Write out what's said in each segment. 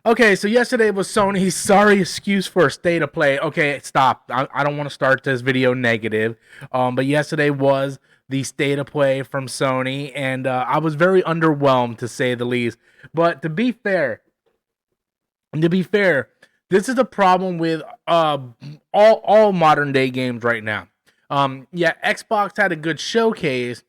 Okay, so yesterday was Sony's sorry excuse for a state of play. Okay, stop. I don't want to start this video negative. But yesterday was the state of play from Sony, and I was very underwhelmed to say the least. But to be fair, this is a problem with all modern day games right now. Yeah, Xbox had a good showcase,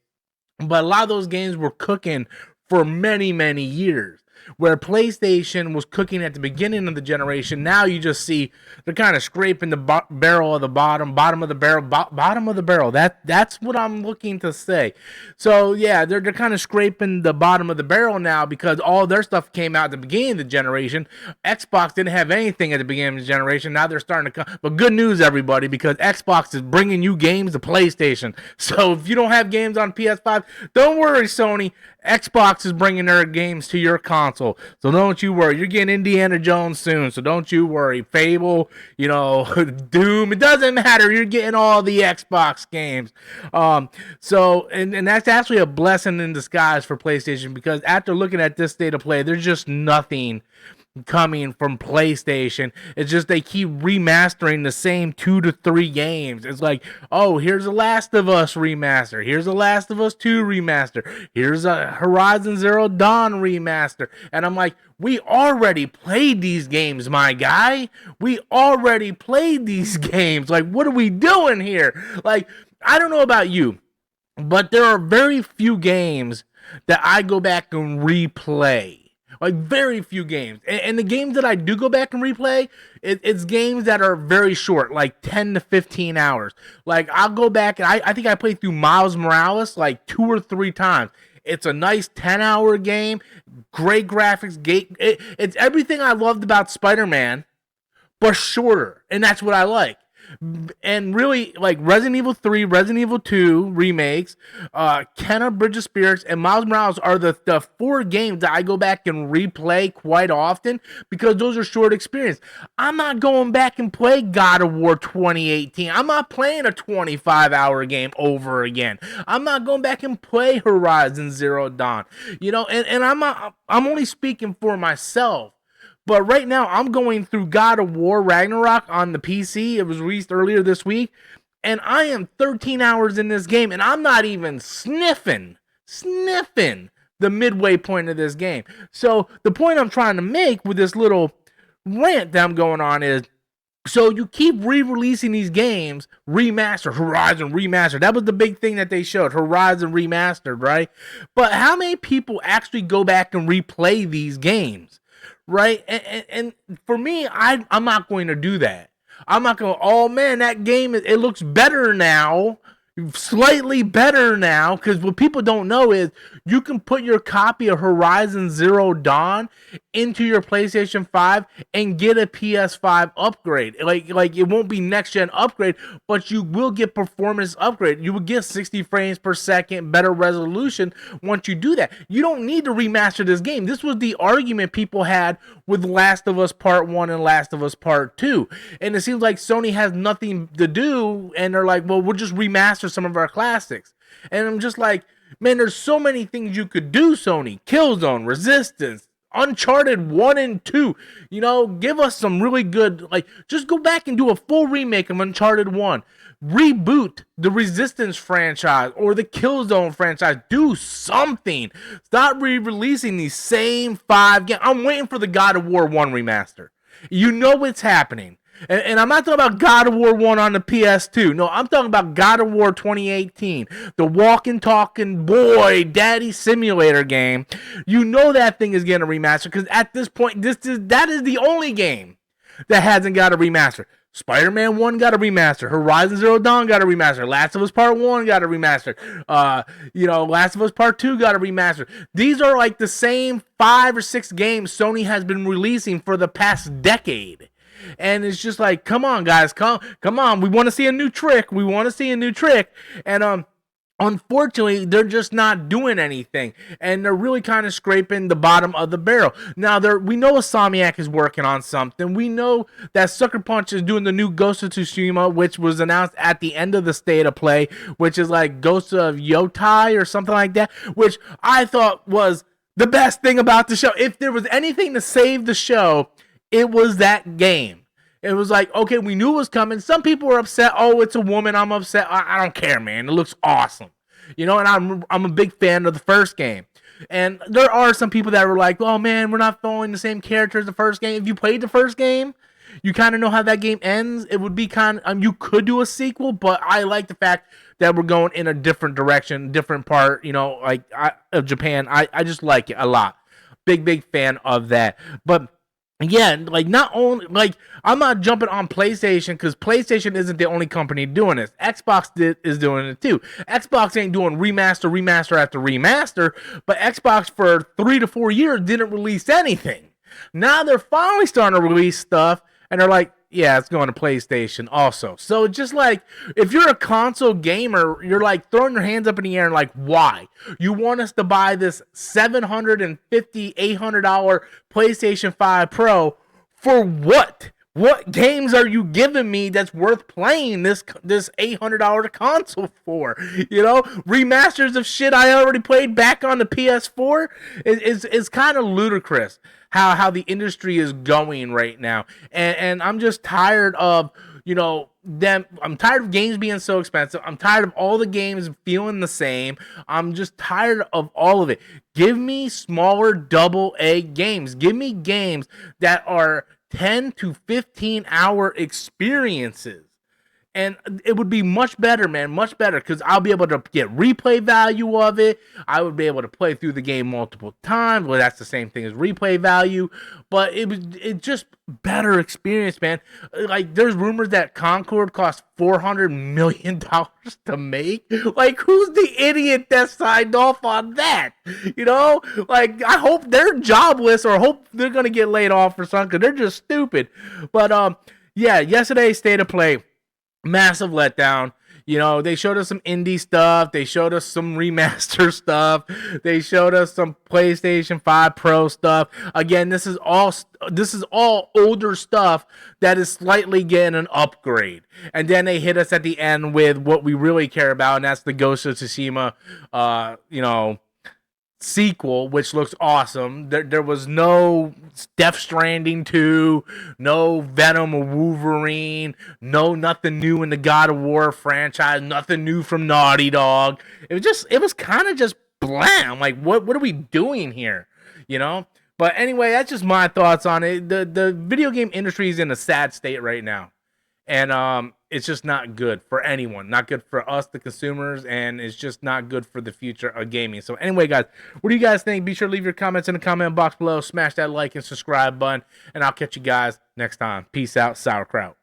but a lot of those games were cooking for many years. Where PlayStation was cooking at the beginning of the generation, now you just see they're kind of scraping the barrel of the bottom of the barrel, bottom of the barrel. That's what I'm looking to say. So yeah, they're kind of scraping the bottom of the barrel now because all their stuff came out at the beginning of the generation. Xbox didn't have anything at the beginning of the generation. Now they're starting to come. But good news, everybody, because Xbox is bringing you games to PlayStation. So if you don't have games on PS5, don't worry, Sony. Xbox is bringing their games to your console, so don't you worry. You're getting Indiana Jones soon, so don't you worry. Fable, Doom, it doesn't matter. You're getting all the Xbox games. And that's actually a blessing in disguise for PlayStation, because after looking at this state of play, there's just nothing coming from PlayStation. It's just they keep remastering the same 2 to 3 games. It's like, oh, here's a Last of Us remaster. Here's a Last of Us 2 remaster. Here's a Horizon Zero Dawn remaster. And I'm like, we already played these games, my guy. We already played these games. Like, what are we doing here? Like, I don't know about you, but there are very few games that I go back and replay. Like, very few games. And the games that I do go back and replay, it's games that are very short, like 10 to 15 hours. Like, I'll go back, and I think I played through Miles Morales like 2 or 3 times. It's a nice 10-hour game, great graphics, it's everything I loved about Spider-Man, but shorter. And that's what I like. And really, like Resident Evil 3, Resident Evil 2 remakes, Kenna Bridge of Spirits, and Miles Morales are the 4 games that I go back and replay quite often because those are short experience. I'm not going back and play God of War 2018. I'm not playing a 25-hour game over again. I'm not going back and play Horizon Zero Dawn. And I'm only speaking for myself. But right now, I'm going through God of War Ragnarok on the PC. It was released earlier this week. And I am 13 hours in this game. And I'm not even sniffing the midway point of this game. So the point I'm trying to make with this little rant that I'm going on is, so you keep re-releasing these games, remastered, Horizon Remastered. That was the big thing that they showed, Horizon Remastered, right? But how many people actually go back and replay these games? Right? And for me, I'm not going to do that. I'm not going, oh man, that game, it looks better now. Slightly better now, because what people don't know is you can put your copy of Horizon Zero Dawn into your PlayStation 5 and get a PS5 upgrade. Like it won't be next gen upgrade, but you will get performance upgrade. You will get 60 frames per second, better resolution once you do that. You don't need to remaster this game. This was the argument people had with Last of Us Part 1 and Last of Us Part 2. And it seems like Sony has nothing to do, and they're like, well, we'll just remaster some of our classics. And I'm just like, man, there's so many things you could do, Sony. Killzone, Resistance, Uncharted 1 and 2. Give us some really good, just go back and do a full remake of Uncharted 1. Reboot the Resistance franchise or the Killzone franchise. Do something. Stop re-releasing these same 5 games. I'm waiting for the God of War 1 remaster. You know it's happening. And I'm not talking about God of War 1 on the PS2. No, I'm talking about God of War 2018. The walking, talking, boy, daddy simulator game. You know that thing is getting a remaster because at this point, that is the only game that hasn't got a remaster. Spider-Man 1 got a remaster. Horizon Zero Dawn got a remaster. Last of Us Part 1 got a remaster. Last of Us Part 2 got a remaster. These are like the same 5 or 6 games Sony has been releasing for the past decade. And it's just like, come on, guys, come on. We want to see a new trick. And unfortunately, they're just not doing anything. And they're really kind of scraping the bottom of the barrel. Now, we know Insomniac is working on something. We know that Sucker Punch is doing the new Ghost of Tsushima, which was announced at the end of the State of Play, which is like Ghost of Yotei or something like that, which I thought was the best thing about the show. If there was anything to save the show, it was that game. It was like, okay, we knew it was coming. Some people were upset. Oh, it's a woman. I'm upset. I don't care, man. It looks awesome. And I'm a big fan of the first game. And there are some people that were like, oh, man, we're not following the same character as the first game. If you played the first game, you kind of know how that game ends. It would be kind of, you could do a sequel, but I like the fact that we're going in a different direction, different part, of Japan. I just like it a lot. Big fan of that. But yeah, not only, I'm not jumping on PlayStation because PlayStation isn't the only company doing this. Xbox is doing it too. Xbox ain't doing remaster after remaster, but Xbox for 3 to 4 years didn't release anything. Now they're finally starting to release stuff, and they're like, yeah, it's going to PlayStation also. So just if you're a console gamer, you're throwing your hands up in the air and why? You want us to buy this $750, $800 PlayStation 5 Pro for what? What games are you giving me that's worth playing this $800 console for? Remasters of shit I already played back on the PS4 is kind of ludicrous how the industry is going right now. And I'm just tired of, them. I'm tired of games being so expensive. I'm tired of all the games feeling the same. I'm just tired of all of it. Give me smaller AA games. Give me games that are 10 to 15 hour experiences. And it would be much better, man, much better, because I'll be able to get replay value of it. I would be able to play through the game multiple times. Well, that's the same thing as replay value, but it's just better experience, man. There's rumors that Concord cost $400 million to make. Who's the idiot that signed off on that? I hope they're jobless or hope they're gonna get laid off or something, because they're just stupid. But yeah, yesterday's State of Play. Massive letdown. They showed us some indie stuff. They showed us some remaster stuff. They showed us some PlayStation 5 Pro stuff. Again, this is all older stuff that is slightly getting an upgrade. And then they hit us at the end with what we really care about, and that's the Ghost of Tsushima, sequel, which looks awesome. There was no Death Stranding 2, no Venom or Wolverine, nothing new in the God of War franchise, nothing new from Naughty Dog. It was kind of just bland. What are we doing here? But anyway, that's just my thoughts on it. The video game industry is in a sad state right now. And it's just not good for anyone. Not good for us, the consumers, and it's just not good for the future of gaming. So anyway, guys, what do you guys think? Be sure to leave your comments in the comment box below. Smash that like and subscribe button, and I'll catch you guys next time. Peace out, sauerkraut.